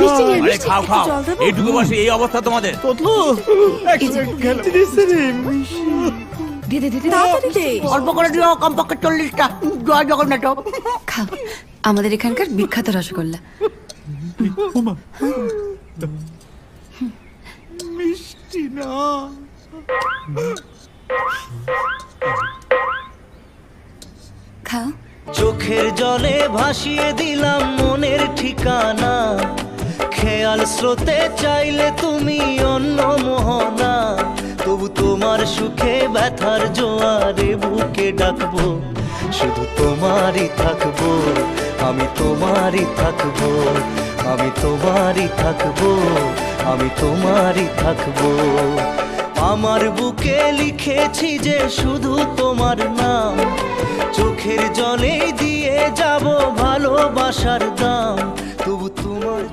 মিষ্টি নিয়ে আরে মিষ্টি খাও একটু খাও, জল দেবো? এইটুকু বসে এই অবস্থা তোমাদের। দে দে দে দে, তাড়াতাড়ি দে। অল্প করে দিও, কমপক্ষে 40টা। জয় জগন্নাথ। খাও, আমাদের এখানকার বিখ্যাত রসগোল্লা। মিষ্টি না। খাও। চোখের জলে ভাসিয়ে দিলাম মনের ঠিকানা, খেয়াল স্রোতে চাইলে তুমি অন্য মোহনা, তবু তোমার সুখে ব্যথার জোয়ারে বুকে ডাকবো, শুধু তোমারই থাকবো, আমি তোমারই থাকবো, আমি তোমারই থাকবো, আমি তোমারই থাকবো। আমার বুকে লিখেছি যে শুধু তোমার নাম, চোখের জলে দিয়ে যাব ভালোবাসার দাম, তবু তোমার